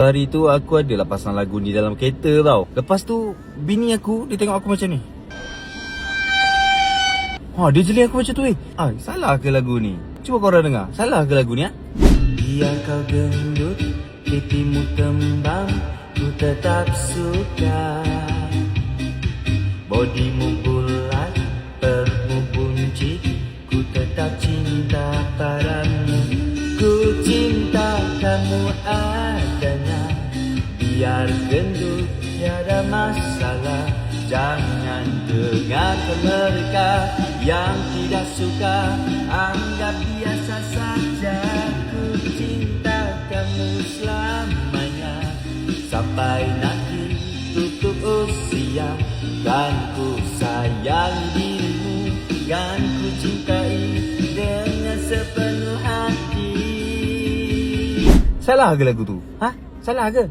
Hari tu aku adalah pasang lagu ni dalam kereta tau. Lepas tu bini aku dia tengok aku macam ni. Dia jeli aku macam tu salah ke lagu ni? Cuba korang dengar. Salah ke lagu ni Biar kau gendut, pipimu tembam, ku tetap suka. Bodimu bulat, perutmu buncit, ku tetap cinta padamu. Ku cinta kamu adanya. Biar gendut tiada masalah. Jangan dengarkan mereka yang tidak suka. Anggap biasa saja. Ku cinta kamu selamanya. Sampai nanti tutup usia. Kan ku sayangi dirimu. Kan ku cintai dengan sepenuh hati. Salah ke lagu tu? Salah ke?